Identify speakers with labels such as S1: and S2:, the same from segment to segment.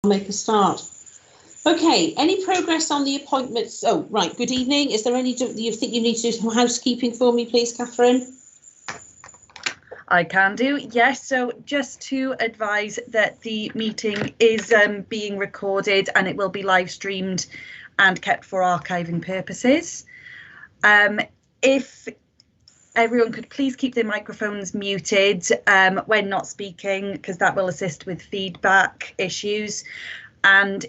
S1: make a start. Okay, any progress on the appointments? Oh, right, good evening. Is there any, do you think you need to do some housekeeping for me, please, Catherine?
S2: I can do, yes. So just to advise that the meeting is being recorded and it will be live streamed and kept for archiving purposes. If everyone could please keep their microphones muted when not speaking, because that will assist with feedback issues. And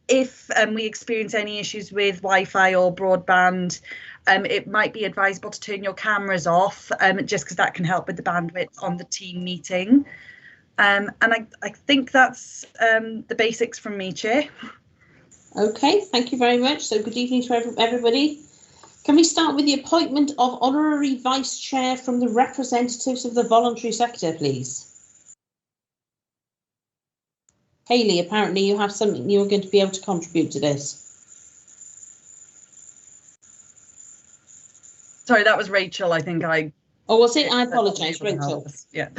S2: if we experience any issues with Wi-Fi or broadband, it might be advisable to turn your cameras off, just because that can help with the bandwidth on the team meeting. And I think that's the basics from me, Chair.
S1: Okay, thank you very much. So good evening to everybody. Can we start with the appointment of honorary vice chair from the representatives of the voluntary sector, please? Hayley, apparently you have something you're going to be able to contribute to this.
S2: Sorry, that was Rachel. I think
S1: Oh, was it? I apologise, Rachel.
S2: Yeah.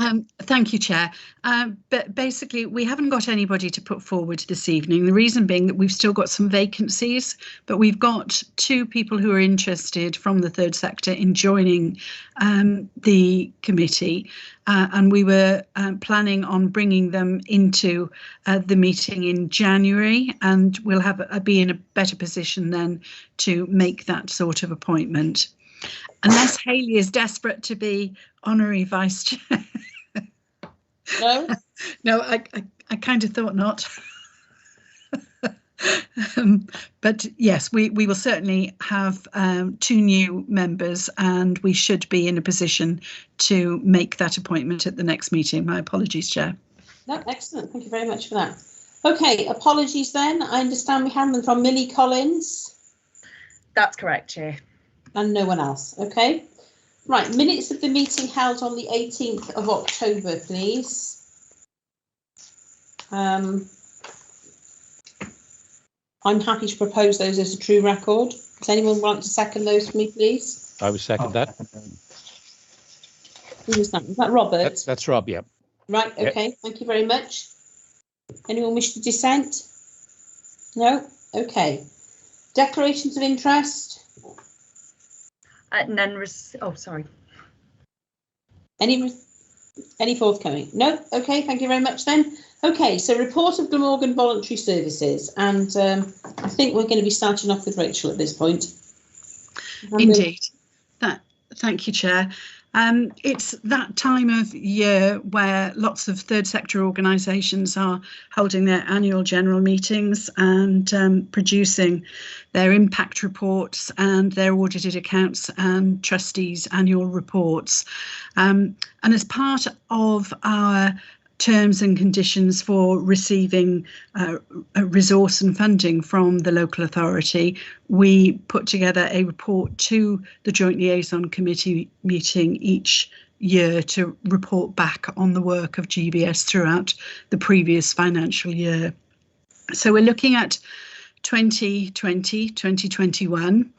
S3: Thank you, Chair. But basically, we haven't got anybody to put forward this evening. The reason being that we've still got some vacancies, but we've got 2 people who are interested from the third sector in joining the committee, and we were planning on bringing them into the meeting in January, and we'll be in a better position then to make that sort of appointment. Unless Hayley is desperate to be honorary vice chair.
S1: No?
S3: No, I kind of thought not. But yes, we will certainly have 2 new members, and we should be in a position to make that appointment at the next meeting. My apologies, Chair.
S1: No, excellent. Thank you very much for that. Okay, apologies then. I understand we have them from Millie Collins.
S2: That's correct, Chair.
S1: And no one else. Okay. Right, minutes of the meeting held on the 18th of October, please. I'm happy to propose those as a true record. Does anyone want to second those for me, please?
S4: I would second that.
S1: Who was that? Was that Robert?
S4: That's Rob, yeah.
S1: Right, okay, yep. Thank you very much. Anyone wish to dissent? No? Okay. Declarations of interest?
S2: Sorry.
S1: Any forthcoming? No? Okay, thank you very much then. Okay, so report of Glamorgan Voluntary Services, and I think we're going to be starting off with Rachel at this point.
S3: Indeed. Thank you, Chair. It's that time of year where lots of third sector organisations are holding their annual general meetings and producing their impact reports and their audited accounts and trustees' annual reports. And as part of our terms and conditions for receiving a resource and funding from the local authority, we put together a report to the Joint Liaison Committee meeting each year to report back on the work of GBS throughout the previous financial year. So we're looking at 2020, 2021.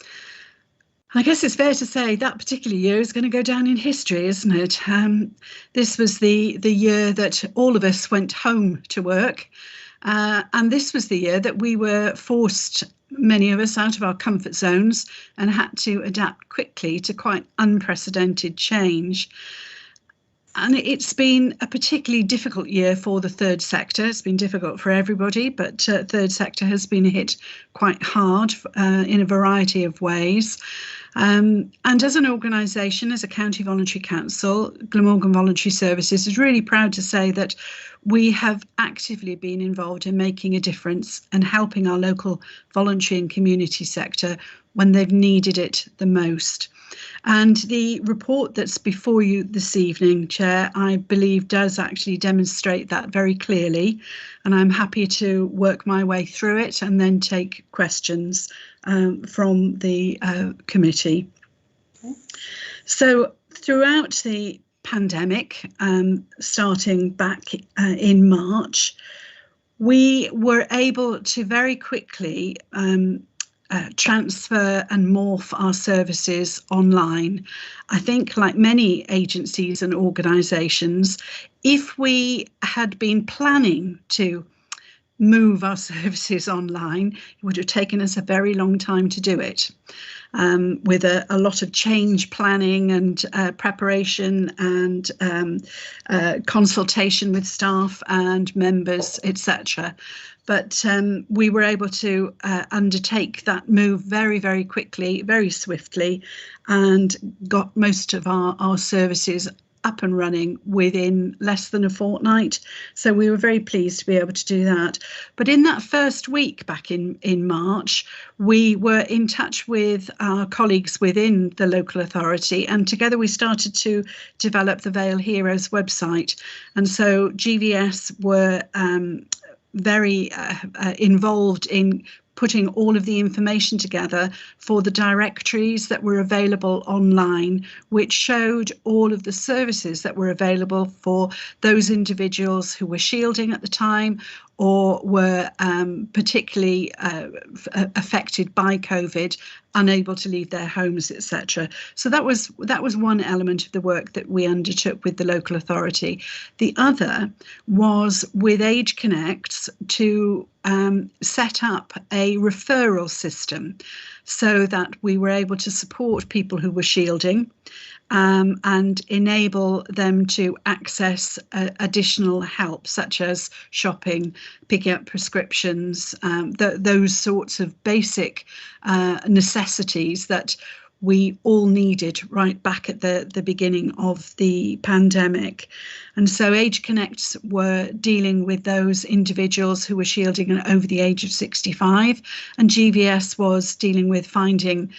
S3: I guess it's fair to say that particular year is going to go down in history, isn't it? This was the year that all of us went home to work. And this was the year that we were forced, many of us, out of our comfort zones and had to adapt quickly to quite unprecedented change. And it's been a particularly difficult year for the third sector. It's been difficult for everybody, but third sector has been hit quite hard in a variety of ways. And as an organisation, as a county voluntary council, Glamorgan Voluntary Services is really proud to say that we have actively been involved in making a difference and helping our local voluntary and community sector when they've needed it the most. And the report that's before you this evening, Chair, I believe does actually demonstrate that very clearly. And I'm happy to work my way through it and then take questions from the committee. Okay. So throughout the pandemic, starting back in March, we were able to very quickly transfer and morph our services online. I think, like many agencies and organisations, if we had been planning to move our services online. It would have taken us a very long time to do it, with a lot of change planning and preparation and consultation with staff and members, etc. But we were able to undertake that move very, very quickly, very swiftly, and got most of our services up and running within less than a fortnight. So we were very pleased to be able to do that. But in that first week back in March, we were in touch with our colleagues within the local authority, and together we started to develop the Vale Heroes website. And so GVS were very involved in putting all of the information together for the directories that were available online, which showed all of the services that were available for those individuals who were shielding at the time or were particularly affected by COVID, unable to leave their homes, etc. So that was one element of the work that we undertook with the local authority. The other was with Age Connects to set up a referral system so that we were able to support people who were shielding and enable them to access additional help, such as shopping, picking up prescriptions, those sorts of basic necessities that we all needed right back at the beginning of the pandemic. And so Age Connects were dealing with those individuals who were shielding and over the age of 65, and GVS was dealing with finding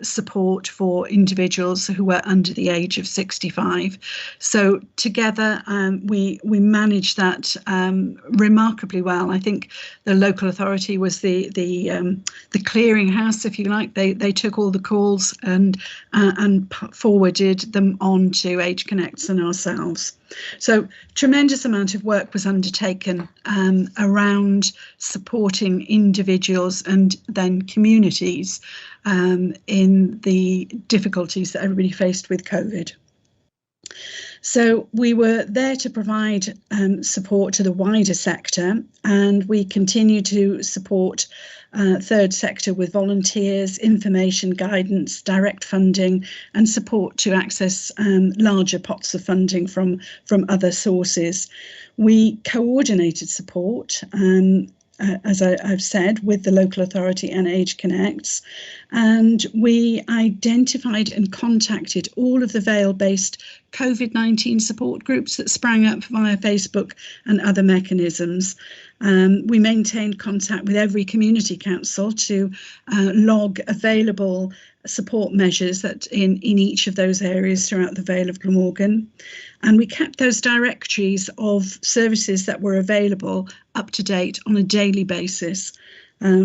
S3: support for individuals who were under the age of 65. So together we managed that remarkably well. I think the local authority was the clearinghouse, if you like. They took all the calls and forwarded them on to Age Connects and ourselves. So tremendous amount of work was undertaken around supporting individuals and then communities in the difficulties that everybody faced with COVID. So we were there to provide support to the wider sector, and we continue to support third sector with volunteers, information, guidance, direct funding, and support to access larger pots of funding from other sources. We coordinated support, as I've said, with the local authority and Age Connects, and we identified and contacted all of the Vale-based COVID-19 support groups that sprang up via Facebook and other mechanisms. We maintained contact with every community council to log available support measures that in each of those areas throughout the Vale of Glamorgan. And we kept those directories of services that were available up to date on a daily basis.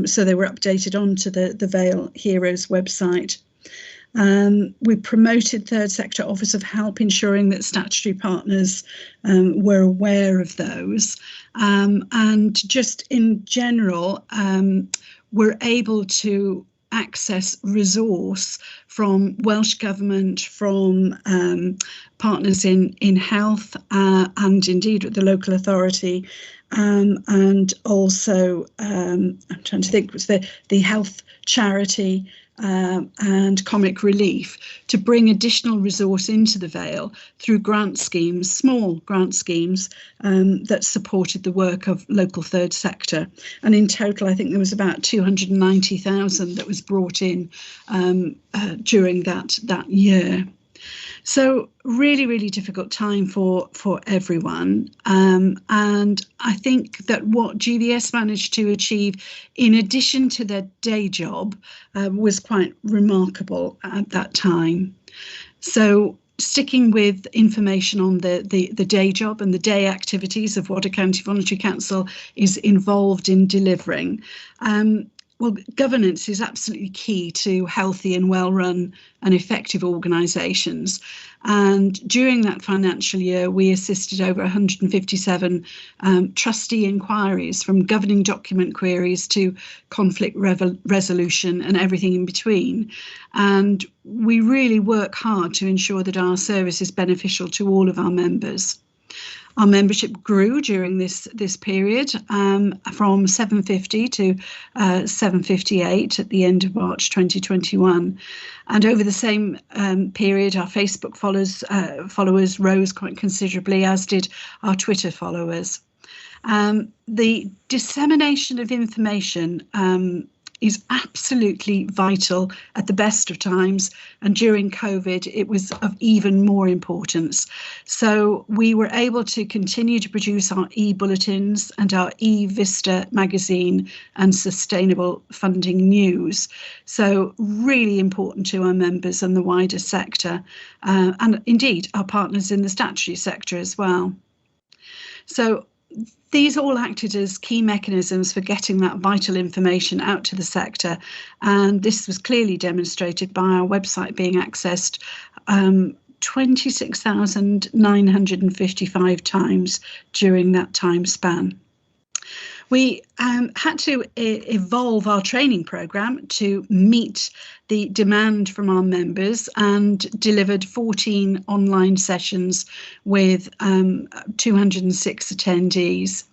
S3: So they were updated onto the Vale Heroes website. We promoted Third Sector Office of Help, ensuring that statutory partners were aware of those. And just in general, were able to access resource from Welsh Government, from partners in health, and indeed at the local authority, and also I'm trying to think, was the health charity and Comic Relief, to bring additional resource into the Vale through grant schemes, small grant schemes that supported the work of local third sector. And in total, I think there was about 290,000 that was brought in during that year. So really, really difficult time for everyone. And I think that what GVS managed to achieve, in addition to their day job, was quite remarkable at that time. So sticking with information on the day job and the day activities of what a county voluntary council is involved in delivering. Well, governance is absolutely key to healthy and well-run and effective organisations. And during that financial year, we assisted over 157 trustee inquiries, from governing document queries to conflict resolution and everything in between. And we really work hard to ensure that our service is beneficial to all of our members. Our membership grew during this period from 750 to 758 at the end of March 2021. And over the same period, our Facebook followers rose quite considerably, as did our Twitter followers. The dissemination of information is absolutely vital at the best of times, and during COVID it was of even more importance. So we were able to continue to produce our e-bulletins and our e-Vista magazine and sustainable funding news. So really important to our members and the wider sector, and indeed our partners in the statutory sector as well. So these all acted as key mechanisms for getting that vital information out to the sector, and this was clearly demonstrated by our website being accessed 26,955 times during that time span. We had to evolve our training programme to meet the demand from our members and delivered 14 online sessions with 206 attendees.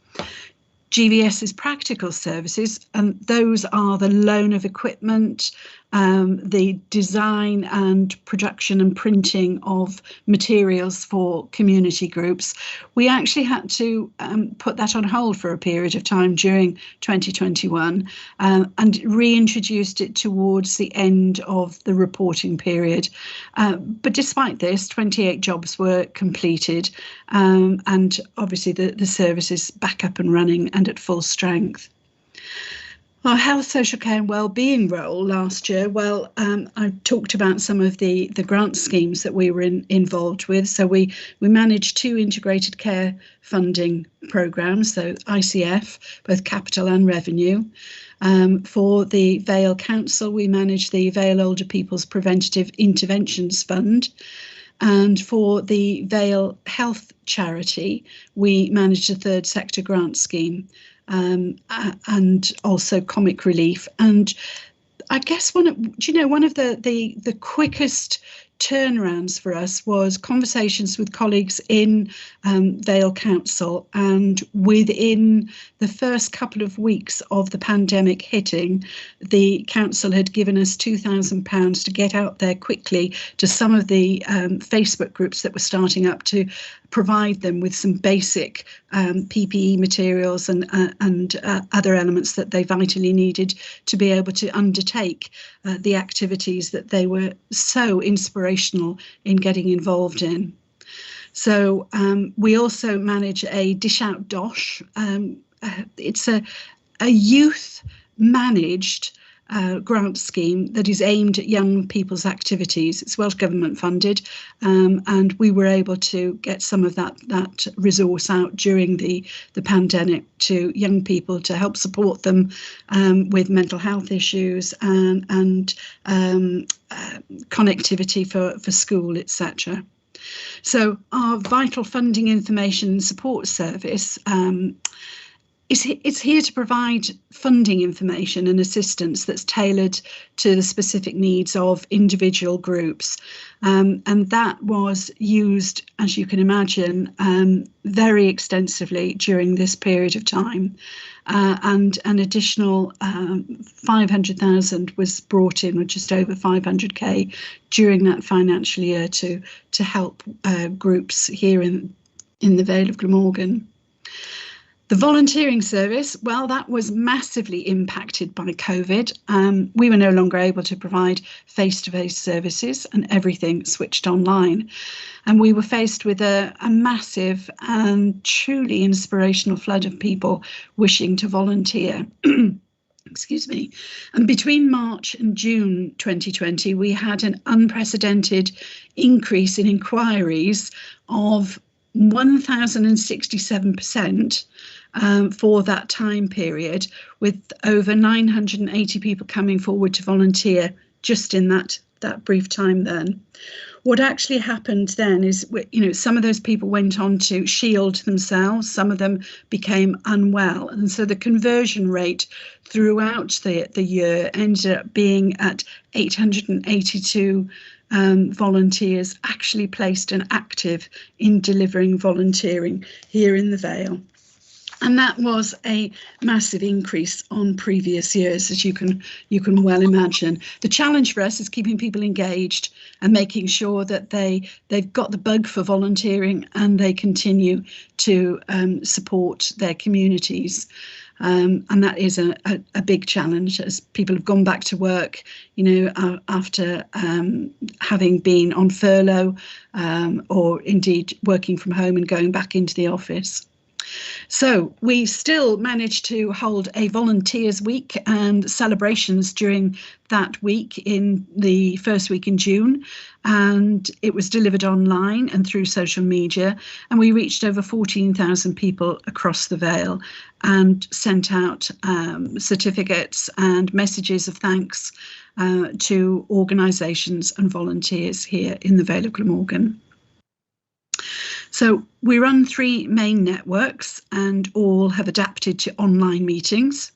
S3: GVS's practical services, and those are the loan of equipment, the design and production and printing of materials for community groups. We actually had to put that on hold for a period of time during 2021 and reintroduced it towards the end of the reporting period. But despite this, 28 jobs were completed, and obviously the service is back up and running and at full strength. Our health, social care and wellbeing role last year, well, I talked about some of the grant schemes that we were involved with. So we managed 2 integrated care funding programmes, so ICF, both capital and revenue. For the Vale Council, we managed the Vale Older People's Preventative Interventions Fund. And for the Vale Health Charity, we managed a third sector grant scheme. And also comic relief. And I guess one of the quickest turnarounds for us was conversations with colleagues in Vale Council, and within the first couple of weeks of the pandemic hitting, the council had given us £2,000 to get out there quickly to some of the Facebook groups that were starting up, to provide them with some basic PPE materials and other elements that they vitally needed to be able to undertake the activities that they were so inspirational in getting involved in. So we also manage a Dish Out Dosh. It's a youth managed grant scheme that is aimed at young people's activities. It's Welsh Government funded, and we were able to get some of that resource out during the pandemic to young people to help support them with mental health issues and connectivity for school, etc. So our vital funding information and support service it's here to provide funding information and assistance that's tailored to the specific needs of individual groups. And that was used, as you can imagine, very extensively during this period of time. And an additional 500,000 was brought in, or just over 500k, during that financial year to help groups here in the Vale of Glamorgan. The volunteering service, well, that was massively impacted by COVID. We were no longer able to provide face-to-face services, and everything switched online. And we were faced with a massive and truly inspirational flood of people wishing to volunteer. Excuse me. And between March and June 2020, we had an unprecedented increase in inquiries of 1,067%. For that time period, with over 980 people coming forward to volunteer just in that brief time then. What actually happened then is, some of those people went on to shield themselves, some of them became unwell, and so the conversion rate throughout the year ended up being at 882 volunteers actually placed and active in delivering volunteering here in the Vale. And that was a massive increase on previous years, as you can well imagine. The challenge for us is keeping people engaged and making sure that they've got the bug for volunteering and they continue to support their communities. And that is a big challenge as people have gone back to work, after having been on furlough or indeed working from home and going back into the office. So we still managed to hold a Volunteers Week and celebrations during that week in the first week in June, and it was delivered online and through social media, and we reached over 14,000 people across the Vale and sent out certificates and messages of thanks to organisations and volunteers here in the Vale of Glamorgan. So we run 3 main networks and all have adapted to online meetings.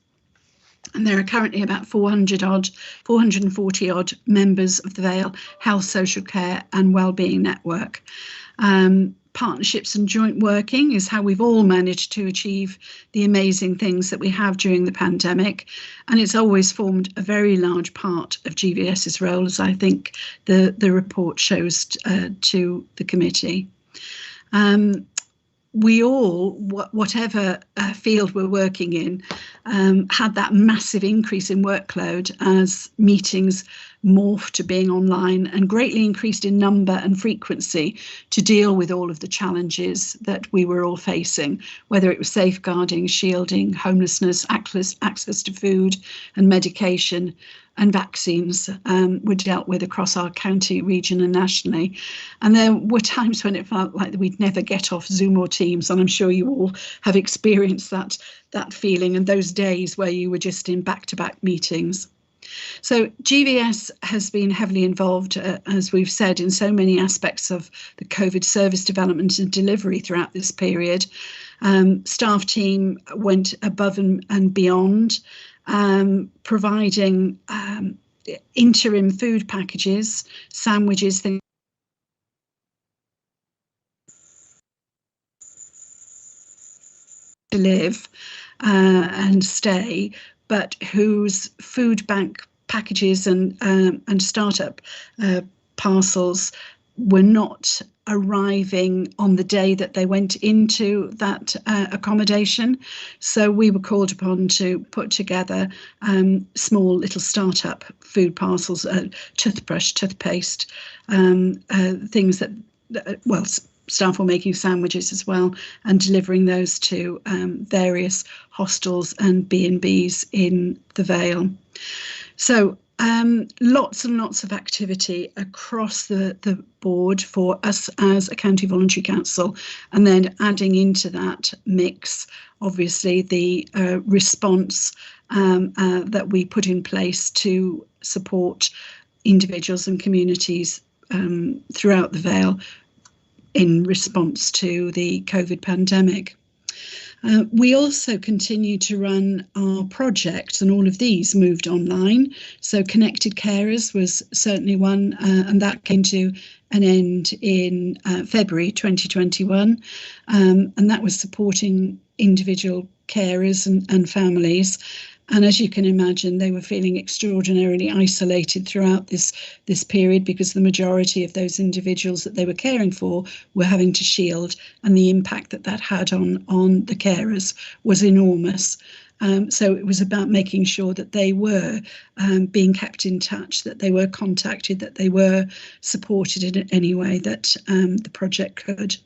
S3: And there are currently about 440 odd members of the Vale Health, Social Care and Wellbeing Network. Partnerships and joint working is how we've all managed to achieve the amazing things that we have during the pandemic. And it's always formed a very large part of GVS's role, as I think the report shows to the committee. We all, whatever field we're working in, had that massive increase in workload as meetings morphed to being online and greatly increased in number and frequency to deal with all of the challenges that we were all facing, whether it was safeguarding, shielding, homelessness, access to food and medication, and vaccines were dealt with across our county, region and nationally. And there were times when it felt like we'd never get off Zoom or Teams, and I'm sure you all have experienced that feeling and those days where you were just in back-to-back meetings. So GVS has been heavily involved, as we've said, in so many aspects of the COVID service development and delivery throughout this period. Staff team went above and beyond, providing interim food packages, sandwiches, things to live and stay, but whose food bank packages and startup parcels were not arriving on the day that they went into that accommodation. So we were called upon to put together small little startup food parcels, toothbrush, toothpaste, things that, well, staff were making sandwiches as well and delivering those to various hostels and B&Bs in the Vale. So lots and lots of activity across the board for us as a county voluntary council, and then adding into that mix, obviously, the response that we put in place to support individuals and communities throughout the Vale in response to the COVID pandemic. We also continue to run our projects, and all of these moved online. So Connected Carers was certainly one, and that came to an end in February 2021. And that was supporting individual carers and families. And as you can imagine, they were feeling extraordinarily isolated throughout this period, because the majority of those individuals that they were caring for were having to shield, and the impact that had on the carers was enormous. So it was about making sure that they were being kept in touch, that they were contacted, that they were supported in any way that the project could.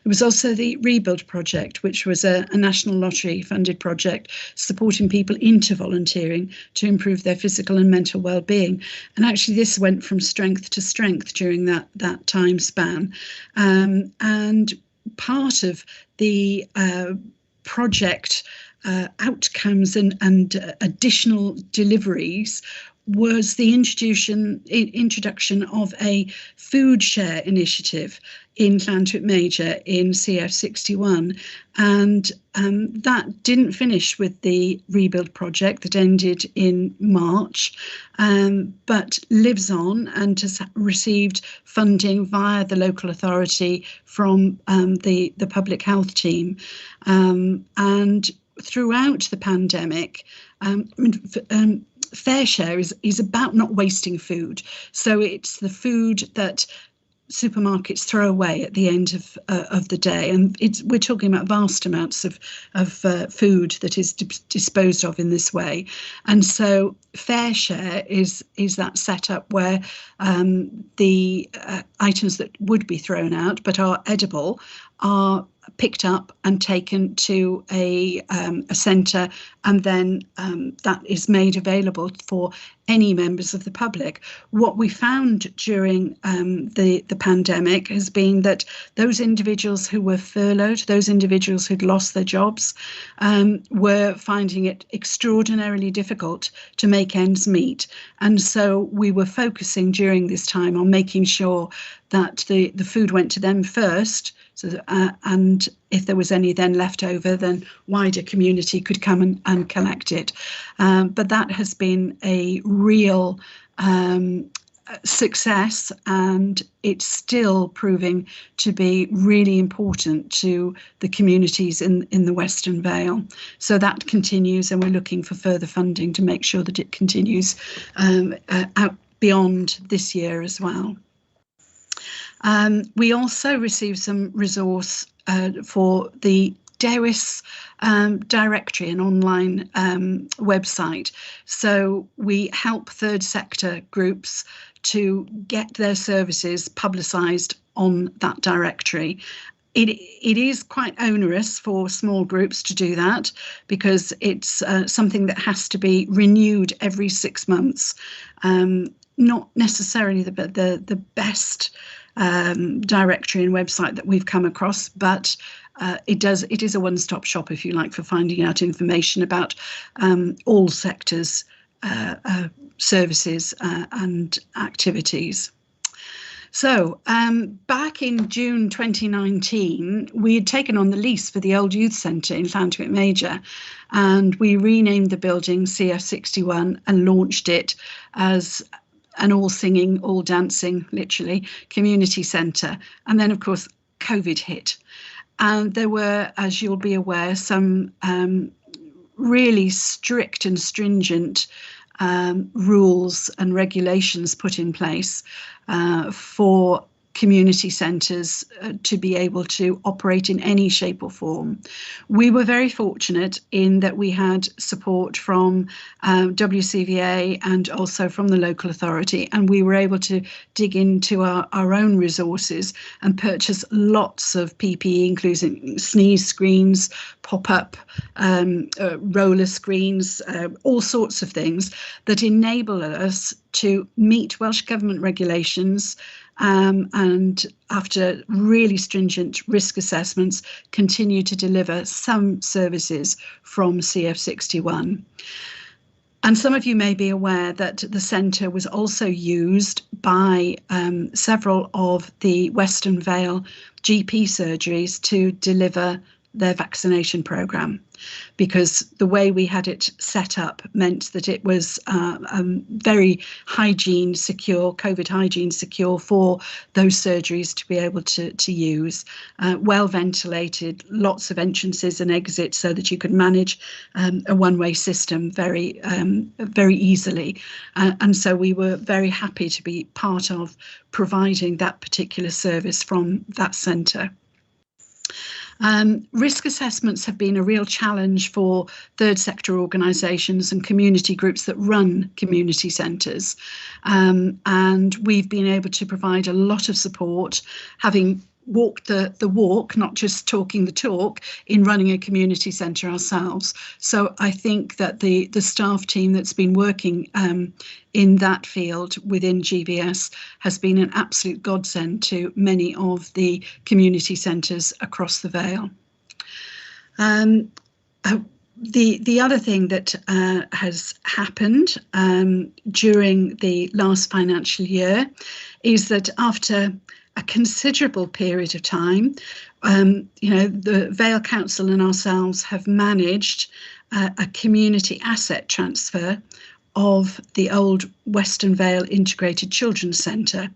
S3: There was also the Rebuild project, which was a National Lottery funded project supporting people into volunteering to improve their physical and mental well-being. And actually this went from strength to strength during that time span. And part of the project outcomes and additional deliveries was the introduction of a food share initiative in Llantwit Major in CF61, and that didn't finish with the rebuild project that ended in March, but lives on and has received funding via the local authority from the public health team, and throughout the pandemic, Fair Share is about not wasting food. So it's the food that supermarkets throw away at the end of the day, and we're talking about vast amounts of food that is disposed of in this way. And so Fair Share is that setup where the items that would be thrown out but are edible are picked up and taken to a centre, and then that is made available for any members of the public. What we found during the pandemic has been that those individuals who were furloughed, those individuals who'd lost their jobs, were finding it extraordinarily difficult to make ends meet. And so we were focusing during this time on making sure that the food went to them first, so and if there was any then left over, then wider community could come and collect it. But that has been a real success, and it's still proving to be really important to the communities in the Western Vale. So that continues, and we're looking for further funding to make sure that it continues out beyond this year as well. We also received some resource for the Dewis directory, an online website. So we help third sector groups to get their services publicised on that directory. It is quite onerous for small groups to do that, because it's something that has to be renewed every 6 months. Not necessarily the best directory and website that we've come across, but it is a one-stop shop, if you like, for finding out information about all sectors, services and activities. So back in June 2019, we had taken on the lease for the Old Youth Centre in Llantwit Major, and we renamed the building CF61 and launched it as an all singing, all dancing, literally, community centre. And then, of course, COVID hit. And there were, as you'll be aware, some really strict and stringent rules and regulations put in place for community centres to be able to operate in any shape or form. We were very fortunate in that we had support from WCVA and also from the local authority, and we were able to dig into our own resources and purchase lots of PPE, including sneeze screens, pop-up roller screens, all sorts of things that enable us to meet Welsh Government regulations, and after really stringent risk assessments, continue to deliver some services from CF61. And some of you may be aware that the centre was also used by several of the Western Vale GP surgeries to deliver their vaccination programme, because the way we had it set up meant that it was very hygiene secure, COVID hygiene secure for those surgeries to be able to use, well ventilated, lots of entrances and exits so that you could manage a one-way system very easily. And so we were very happy to be part of providing that particular service from that centre. Risk assessments have been a real challenge for third sector organisations and community groups that run community centres, and we've been able to provide a lot of support, having walked the walk, not just talking the talk, in running a community centre ourselves. So I think that the staff team that's been working in that field within GVS has been an absolute godsend to many of the community centres across the Vale. The other thing that has happened during the last financial year is that after a considerable period of time, the Vale Council and ourselves have managed a community asset transfer of the old Western Vale Integrated Children's Centre.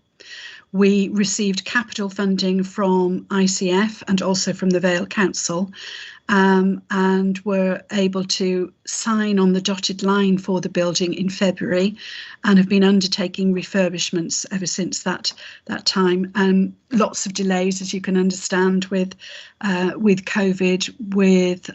S3: We received capital funding from ICF and also from the Vale Council, and were able to sign on the dotted line for the building in February, and have been undertaking refurbishments ever since that time. And lots of delays, as you can understand, with COVID, with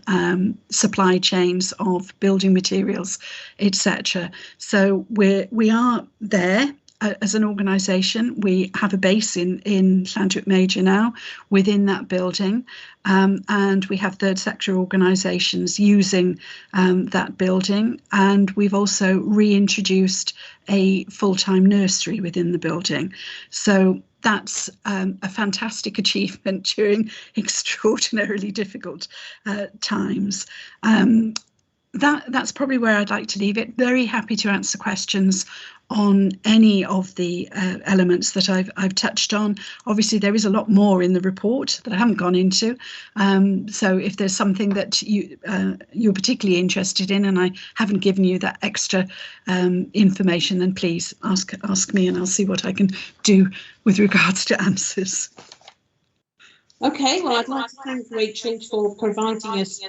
S3: supply chains of building materials, etc. So we are there. As an organisation, we have a base in Llandrwyd Major now within that building, and we have third sector organisations using that building, and we've also reintroduced a full-time nursery within the building. So that's a fantastic achievement during extraordinarily difficult times. That's probably where I'd like to leave it. Very happy to answer questions on any of the elements that I've touched on. Obviously, there is a lot more in the report that I haven't gone into. So if there's something that you're particularly interested in and I haven't given you that extra information, then please ask me and I'll see what I can do with regards to answers.
S1: Okay, well, I'd like to thank Rachel for providing us.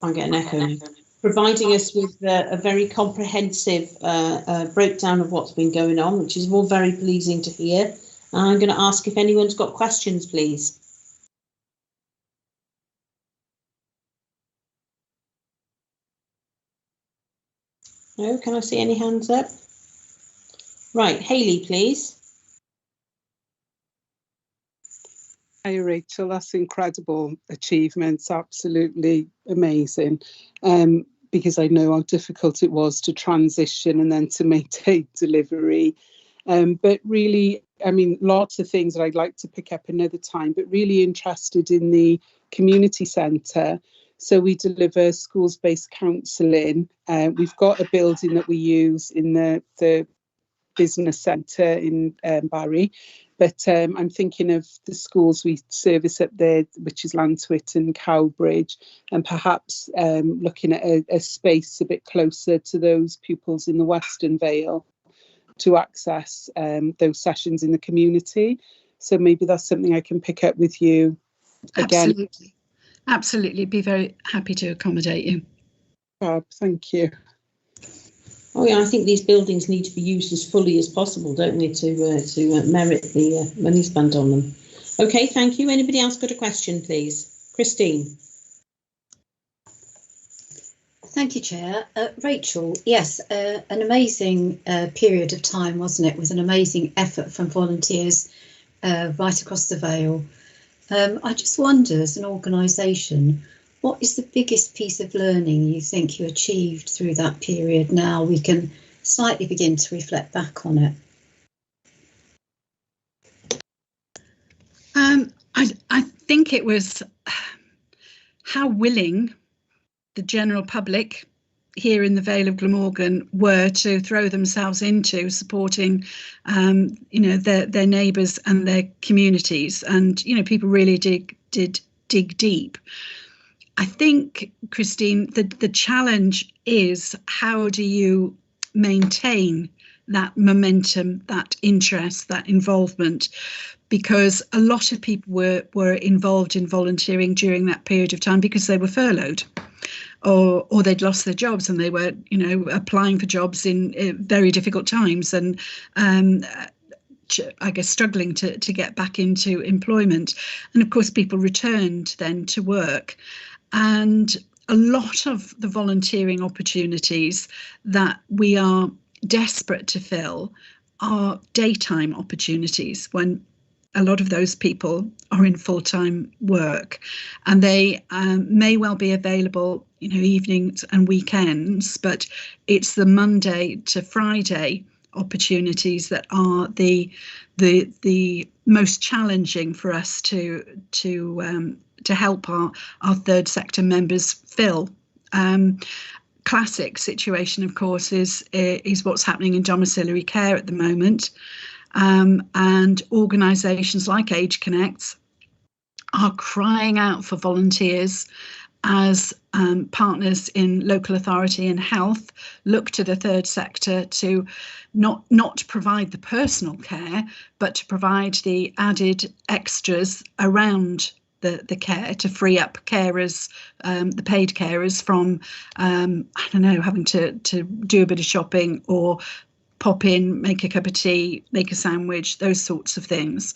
S1: I'm getting an echo now. Providing us with a very comprehensive breakdown of what's been going on, which is all very pleasing to hear. And I'm going to ask if anyone's got questions, please. No, can I see any hands up? Right, Hayley, please.
S4: Hi, Rachel. That's incredible achievements. Absolutely amazing. Because I know how difficult it was to transition and then to maintain delivery. But really, I mean, lots of things that I'd like to pick up another time, but really interested in the community centre. So we deliver schools-based counselling. We've got a building that we use in the business centre in Barry. But I'm thinking of the schools we service up there, which is Llantwit and Cowbridge, and perhaps looking at a space a bit closer to those pupils in the Western Vale to access those sessions in the community. So maybe that's something I can pick up with you again.
S3: Absolutely. Be very happy to accommodate you.
S4: Thank you.
S1: Oh yeah, I think these buildings need to be used as fully as possible, don't they, to merit the money spent on them. Okay, thank you. Anybody else got a question, please? Christine.
S5: Thank you, Chair. Rachel, yes, an amazing period of time, wasn't it, with an amazing effort from volunteers right across the Vale. I just wonder, as an organisation, what is the biggest piece of learning you think you achieved through that period? Now we can slightly begin to reflect back on it.
S3: I think it was how willing the general public here in the Vale of Glamorgan were to throw themselves into supporting, their neighbours and their communities, and people really did dig deep. I think, Christine, the challenge is how do you maintain that momentum, that interest, that involvement? Because a lot of people were involved in volunteering during that period of time because they were furloughed, or they'd lost their jobs and they were, applying for jobs in very difficult times and I guess struggling to get back into employment. And of course, people returned then to work. And a lot of the volunteering opportunities that we are desperate to fill are daytime opportunities when a lot of those people are in full-time work, and they may well be available, evenings and weekends, but it's the Monday to Friday opportunities that are the most challenging for us to help our third sector members fill. Classic situation, of course, is what's happening in domiciliary care at the moment, and organisations like Age Connects are crying out for volunteers as partners in local authority and health look to the third sector to not provide the personal care, but to provide the added extras around the care, to free up carers, the paid carers, from I don't know, having to do a bit of shopping or pop in, make a cup of tea, make a sandwich, those sorts of things.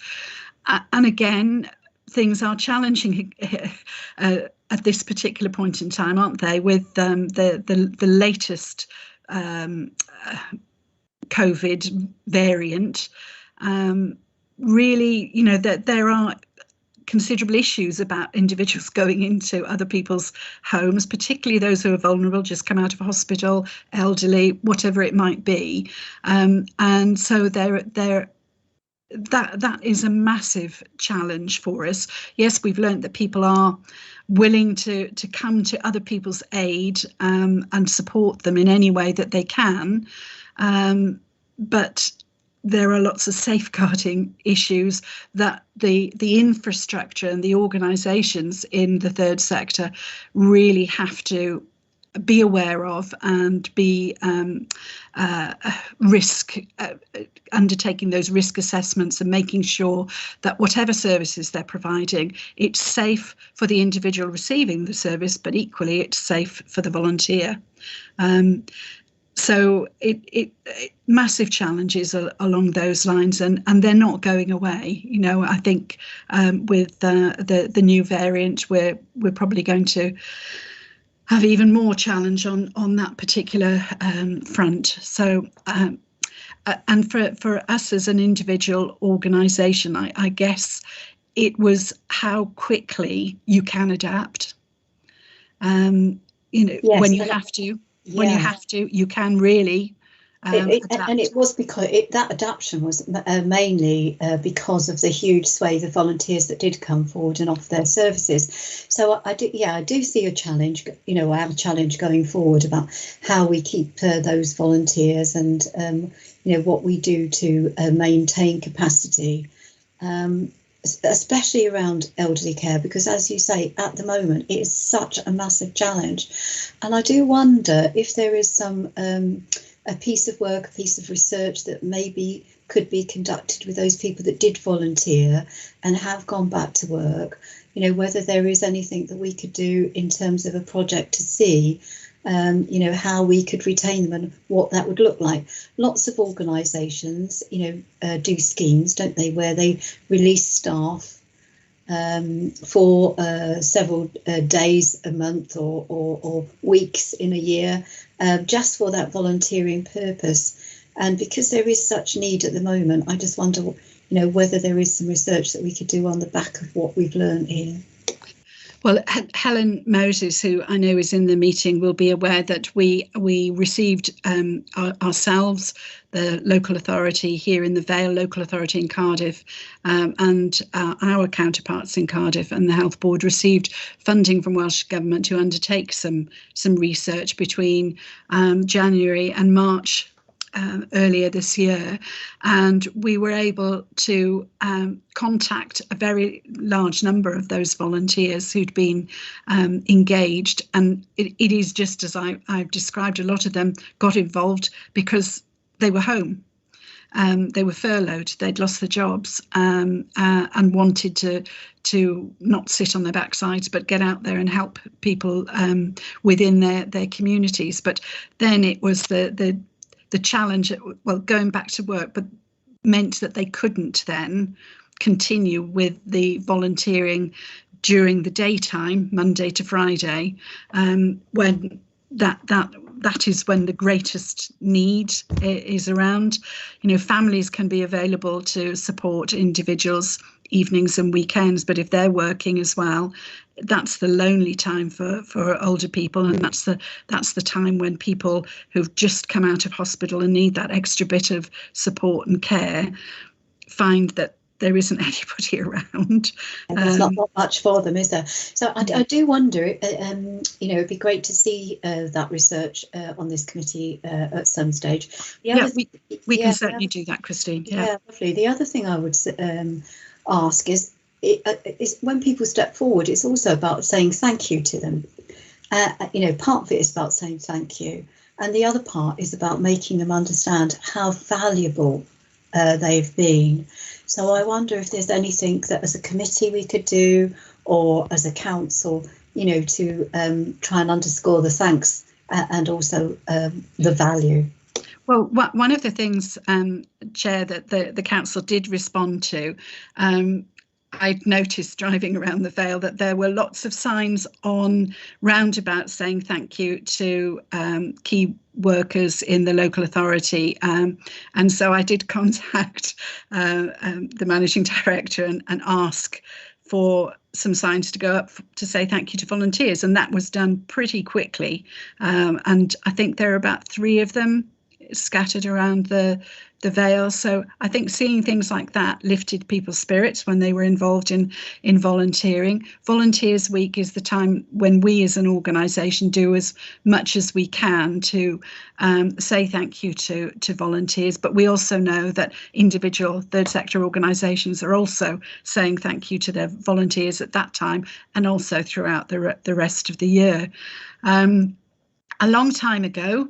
S3: And again, things are challenging at this particular point in time, aren't they? With the latest COVID variant, really, you know, that there are considerable issues about individuals going into other people's homes, particularly those who are vulnerable, just come out of hospital, elderly, whatever it might be, and so that is a massive challenge for us. Yes, we've learned that people are willing to come to other people's aid and support them in any way that they can, but there are lots of safeguarding issues that the infrastructure and the organisations in the third sector really have to be aware of and be undertaking those risk assessments and making sure that whatever services they're providing, it's safe for the individual receiving the service, but equally it's safe for the volunteer. So it massive challenges along those lines, and they're not going away. You know, I think with the new variant, we're probably going to have even more challenge on that particular front. So and for us as an individual organisation, I guess it was how quickly you can adapt. You know, yes, when you have to. Yeah. When you have to, you can really adapt.
S5: And it was because that adaptation was mainly because of the huge swathe of volunteers that did come forward and offer their services. So I do see a challenge. You know, I have a challenge going forward about how we keep those volunteers and you know, what we do to maintain capacity. Especially around elderly care, because as you say, at the moment it is such a massive challenge, and I do wonder if there is some a piece of work, a piece of research that maybe could be conducted with those people that did volunteer and have gone back to work. You know, whether there is anything that we could do in terms of a project to see you know, how we could retain them and what that would look like. Lots of organisations, you know, do schemes, don't they, where they release staff for several days a month or weeks in a year, just for that volunteering purpose. And because there is such need at the moment, I just wonder, you know, whether there is some research that we could do on the back of what we've learned here.
S3: Well, Helen Moses, who I know is in the meeting, will be aware that we received ourselves, the local authority here in the Vale, local authority in Cardiff, and our counterparts in Cardiff and the Health Board received funding from Welsh Government to undertake some research between January and March earlier this year, and we were able to contact a very large number of those volunteers who'd been engaged, and it is just as I've described. A lot of them got involved because they were home, they were furloughed, they'd lost their jobs, and wanted to not sit on their backsides but get out there and help people within their communities. But then it was the challenge, well, going back to work, but meant that they couldn't then continue with the volunteering during the daytime, Monday to Friday, when that is when the greatest need is around. You know, families can be available to support individuals evenings and weekends, but if they're working as well, that's the lonely time for older people, and that's the time when people who've just come out of hospital and need that extra bit of support and care find that there isn't anybody around.
S5: And there's not much for them, is there? So I do wonder, it'd be great to see that research on this committee at some stage.
S3: We can certainly do that, Christine.
S5: Yeah, lovely. The other thing I would ask is when people step forward, it's also about saying thank you to them. Part of it is about saying thank you, and the other part is about making them understand how valuable they've been. So I wonder if there's anything that as a committee we could do, or as a council, to try and underscore the thanks and also the value.
S3: Well, one of the things, Chair, that the council did respond to, I'd noticed driving around the Vale that there were lots of signs on roundabouts saying thank you to key workers in the local authority, and so I did contact the managing director and ask for some signs to go up to say thank you to volunteers, and that was done pretty quickly, and I think there are about 3 of them scattered around the Vale. So I think seeing things like that lifted people's spirits when they were involved in volunteering. Volunteers Week is the time when we as an organisation do as much as we can to say thank you to volunteers, but we also know that individual third sector organisations are also saying thank you to their volunteers at that time and also throughout the rest of the year. A long time ago,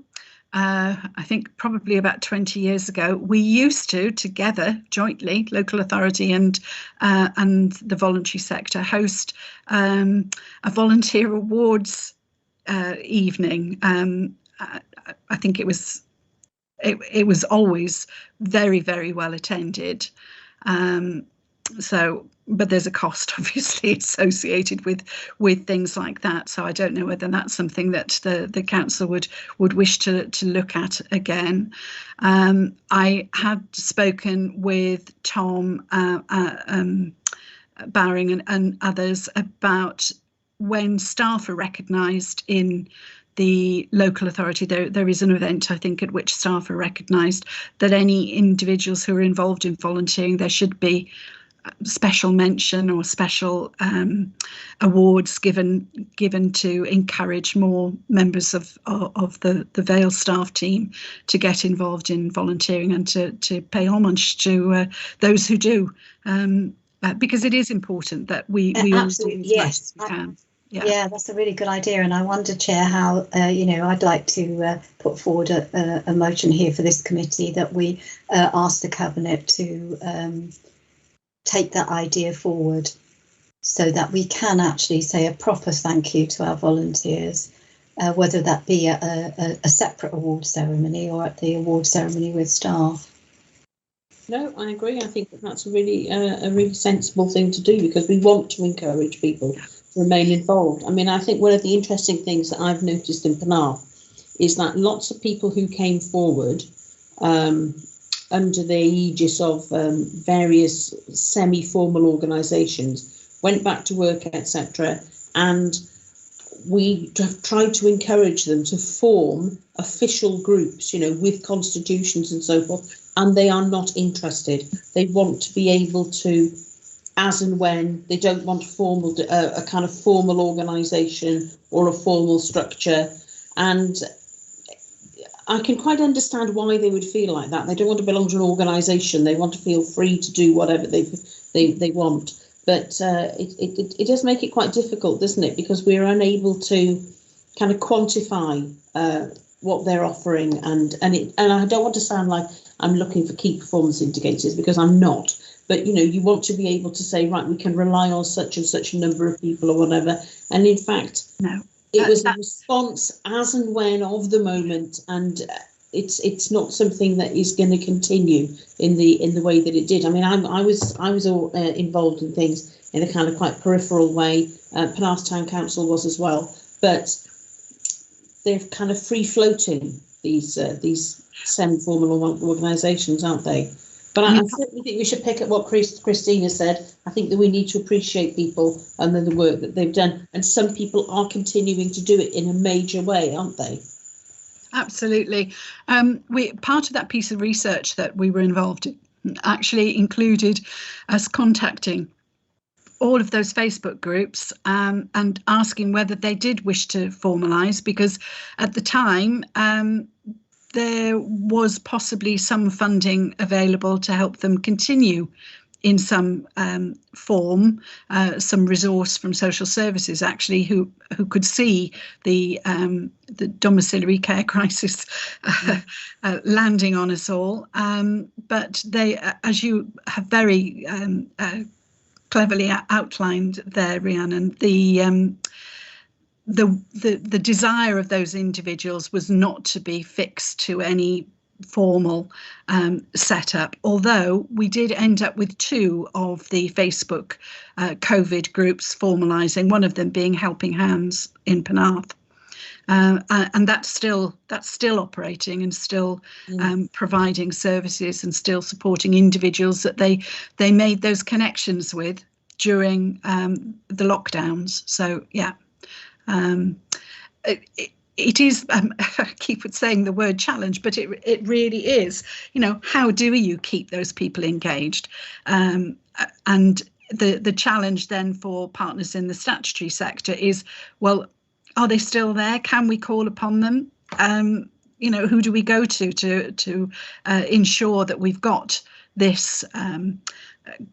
S3: I think probably about 20 years ago, we used to together jointly, local authority and the voluntary sector, host a volunteer awards evening. I think it was always very, very well attended. But there's a cost obviously associated with things like that. So I don't know whether that's something that the council would wish to look at again. I had spoken with Tom Bowring and others about when staff are recognised in the local authority. There is an event, I think, at which staff are recognised, that any individuals who are involved in volunteering, there should be special mention or special awards given to encourage more members of the Vale staff team to get involved in volunteering and to pay homage to those who do, because it is important that we all do as much as we can.
S5: Yeah, that's a really good idea, and I wonder, Chair, how I'd like to put forward a motion here for this committee that we ask the Cabinet to take that idea forward so that we can actually say a proper thank you to our volunteers, whether that be at a separate award ceremony or at the award ceremony with staff.
S1: No, I agree. I think that's a really sensible thing to do, because we want to encourage people to remain involved. I mean, I think one of the interesting things that I've noticed in Penarth is that lots of people who came forward under the aegis of various semi-formal organisations went back to work, etc., and we tried to encourage them to form official groups, with constitutions and so forth, and they are not interested. They want to be able to, as and when, they don't want a kind of formal organisation or a formal structure, and I can quite understand why they would feel like that. They don't want to belong to an organisation. They want to feel free to do whatever they want. But it does make it quite difficult, doesn't it? Because we're unable to kind of quantify what they're offering, and I don't want to sound like I'm looking for key performance indicators, because I'm not. But you want to be able to say, right, we can rely on such and such a number of people or whatever. And in fact, no. It was a response as and when of the moment, and it's not something that is going to continue in the way that it did. I mean, I was all involved in things in a kind of quite peripheral way. Penarth Town Council was as well, but they're kind of free floating, these semi-formal organisations, aren't they? But I certainly think we should pick up what Christina said. I think that we need to appreciate people and the work that they've done. And some people are continuing to do it in a major way, aren't they?
S3: Absolutely. Part of that piece of research that we were involved in actually included us contacting all of those Facebook groups and asking whether they did wish to formalise, because at the time there was possibly some funding available to help them continue in some form, some resource from social services actually who could see the domiciliary care crisis landing on us all. But they, as you have very cleverly outlined there, Rhiannon, the desire of those individuals was not to be fixed to any formal setup, although we did end up with 2 of the Facebook COVID groups formalising, one of them being Helping Hands in Penarth. And that's still operating and still providing services and still supporting individuals that they made those connections with during the lockdowns. So yeah, it is. I keep saying the word challenge, but it really is. You know, how do you keep those people engaged? And the challenge then for partners in the statutory sector is, well, are they still there? Can we call upon them? You know, who do we go to ensure that we've got this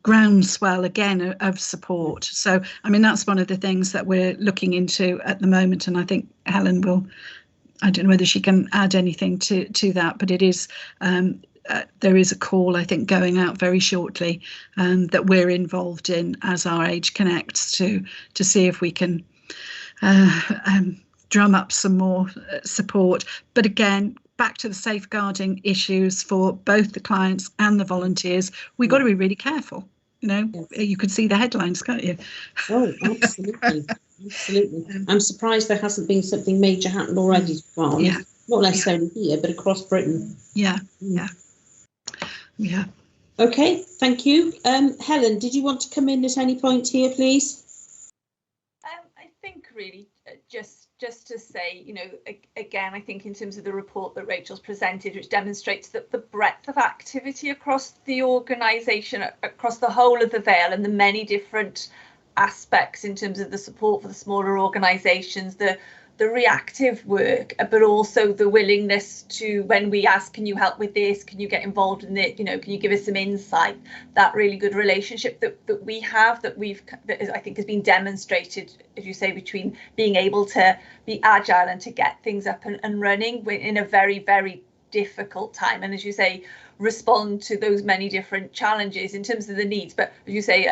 S3: groundswell again of support? So, I mean, that's one of the things that we're looking into at the moment, and I think Helen will. I don't know whether she can add anything to that, but it is. There is a call, I think, going out very shortly that we're involved in as Our Age Connects to see if we can drum up some more support. But again, back to the safeguarding issues for both the clients and the volunteers, we've got to be really careful. You know, you could see the headlines, can't you?
S1: Oh, absolutely. Absolutely. I'm surprised there hasn't been something major happen already, not necessarily here, but across Britain.
S3: Yeah.
S1: Okay, thank you. Helen, did you want to come in at any point here, please?
S6: I think really just to say, you know, again, I think in terms of the report that Rachel's presented, which demonstrates that the breadth of activity across the organisation, across the whole of the Vale, and the many different aspects in terms of the support for the smaller organisations, the reactive work, but also the willingness to, when we ask, can you help with this, can you get involved in it, you know, can you give us some insight, that really good relationship that we have, that I think has been demonstrated, as you say, between being able to be agile and to get things up and running in a very, very difficult time, and as you say, respond to those many different challenges in terms of the needs, but as you say,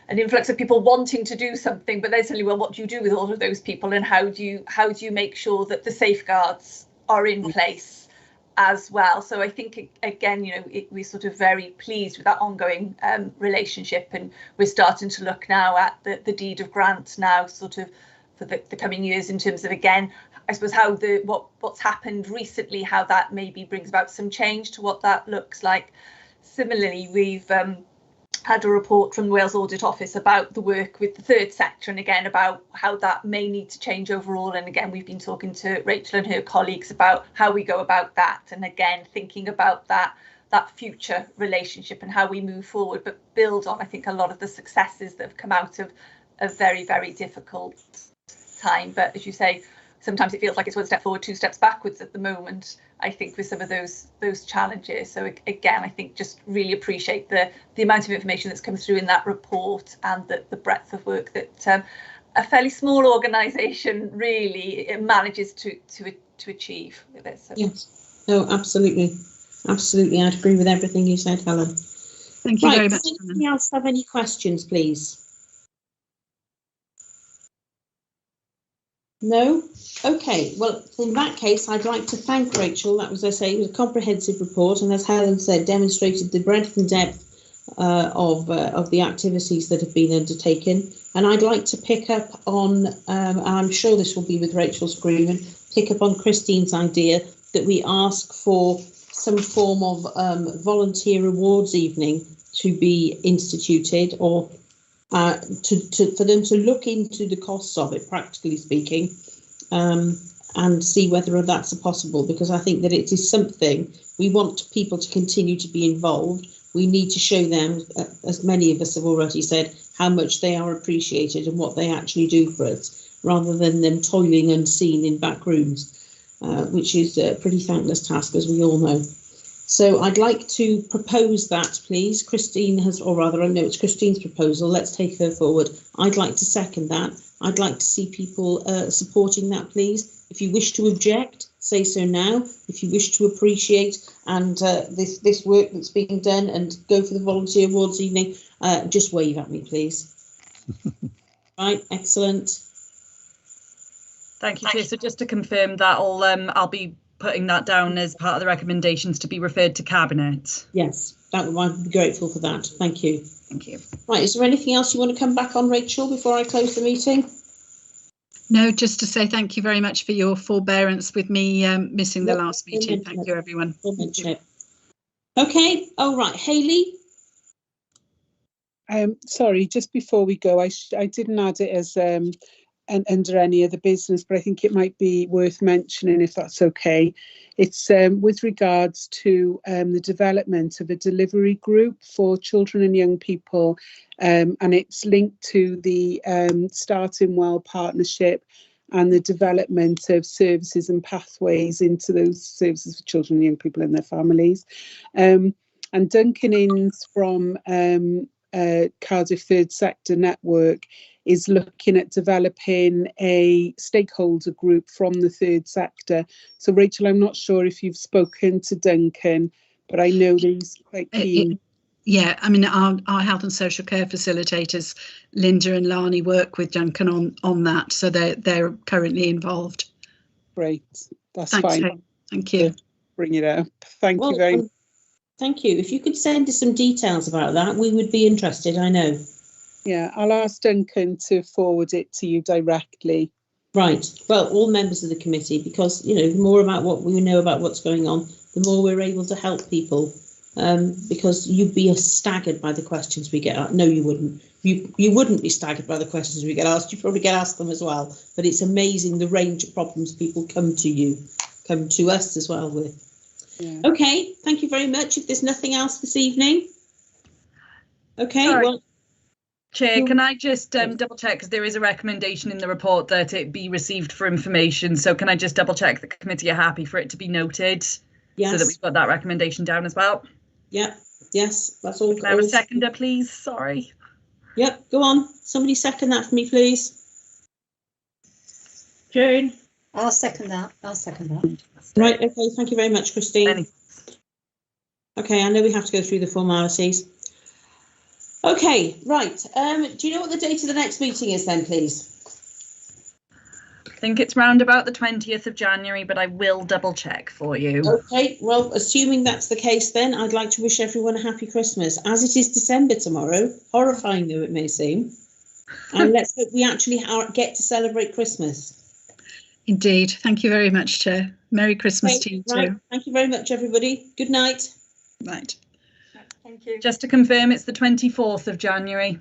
S6: an influx of people wanting to do something, but then suddenly, well, what do you do with all of those people, and how do you make sure that the safeguards are in place as well? So I think, again, you know, we're sort of very pleased with that ongoing relationship, and we're starting to look now at the deed of grant now, sort of for the coming years, in terms of, again, I suppose how what's happened recently, how that maybe brings about some change to what that looks like. Similarly, we've had a report from the Wales Audit Office about the work with the third sector, and again about how that may need to change overall, and again we've been talking to Rachel and her colleagues about how we go about that, and again thinking about that future relationship and how we move forward, but build on, I think, a lot of the successes that have come out of a very, very difficult time. But as you say, sometimes it feels like it's one step forward, 2 steps backwards at the moment, I think, with some of those challenges. So again, I think just really appreciate the amount of information that's come through in that report, and the breadth of work that a fairly small organisation really manages to achieve with it. So.
S1: Yes, no, absolutely. I'd agree with everything you said, Helen.
S3: Thank you very much.
S1: Does anybody else have any questions, please? No? Okay, well, in that case, I'd like to thank Rachel. That was, as I say, it was a comprehensive report, and as Helen said, demonstrated the breadth and depth of the activities that have been undertaken. And I'd like to pick up on, and I'm sure this will be with Rachel's agreement, pick up on Christine's idea that we ask for some form of volunteer awards evening to be instituted, or for them to look into the costs of it, practically speaking, and see whether that's possible, because I think that it is something we want people to continue to be involved. We need to show them, as many of us have already said, how much they are appreciated and what they actually do for us, rather than them toiling unseen in back rooms, which is a pretty thankless task, as we all know. So I'd like to propose that, please. Christine has, or rather, I know it's Christine's proposal. Let's take her forward. I'd like to second that. I'd like to see people supporting that, please. If you wish to object, say so now. If you wish to appreciate and this work that's being done and go for the volunteer awards evening, just wave at me, please. Right, excellent.
S2: Thank you, Chair. So just to confirm that, I'll be putting that down as part of the recommendations to be referred to Cabinet.
S1: Yes, I'd be grateful for that. Thank you.
S2: Thank you.
S1: Right, is there anything else you want to come back on, Rachel, before I close the meeting?
S3: No, just to say thank you very much for your forbearance with me missing the last meeting. Thank you, everyone.
S1: Okay, all right, Hayley.
S4: Sorry, just before we go, I didn't add it as under any other business, but I think it might be worth mentioning, if that's okay. It's with regards to the development of a delivery group for children and young people, and it's linked to the Starting Well partnership and the development of services and pathways into those services for children and young people and their families. And Duncan Innes from Cardiff Third Sector Network is looking at developing a stakeholder group from the third sector. So Rachel, I'm not sure if you've spoken to Duncan, but I know that he's quite keen.
S3: Yeah, I mean, our health and social care facilitators, Linda and Lani, work with Duncan on that, so they're currently involved.
S4: Great, that's
S3: Thanks,
S4: fine.
S3: Kate. Thank you.
S4: Bring it up. Thank you very much.
S1: Thank you. If you could send us some details about that, we would be interested, I know.
S4: Yeah, I'll ask Duncan to forward it to you directly.
S1: Right. Well, all members of the committee, because, you know, the more about what we know about what's going on, the more we're able to help people. Because you'd be staggered by the questions we get asked. No, you wouldn't. You wouldn't be staggered by the questions we get asked. You probably get asked them as well. But it's amazing the range of problems people come to us as well with. Yeah. Okay, thank you very much. If there's nothing else this evening. Okay,
S2: sorry.
S1: Well.
S2: Chair, can I just double check, because there is a recommendation in the report that it be received for information. So can I just double check the committee are happy for it to be noted? Yes. So that we've got that recommendation down as well?
S1: Yeah, yes, that's all.
S2: Can I have a seconder, please? Sorry.
S1: Yep, go on. Somebody second that for me, please.
S5: June. I'll second that.
S1: Right, okay, thank you very much, Christine. Okay, I know we have to go through the formalities. Okay, right. Do you know what the date of the next meeting is then, please?
S2: I think it's round about the 20th of January, but I will double check for you.
S1: Okay, well, assuming that's the case then, I'd like to wish everyone a happy Christmas, as it is December tomorrow, horrifying though it may seem. And let's hope we actually get to celebrate Christmas.
S3: Indeed. Thank you very much, Chair. Merry Christmas to you too.
S1: Thank you very much, everybody. Good night.
S3: Right.
S6: Thank you.
S2: Just to confirm, it's the 24th of January.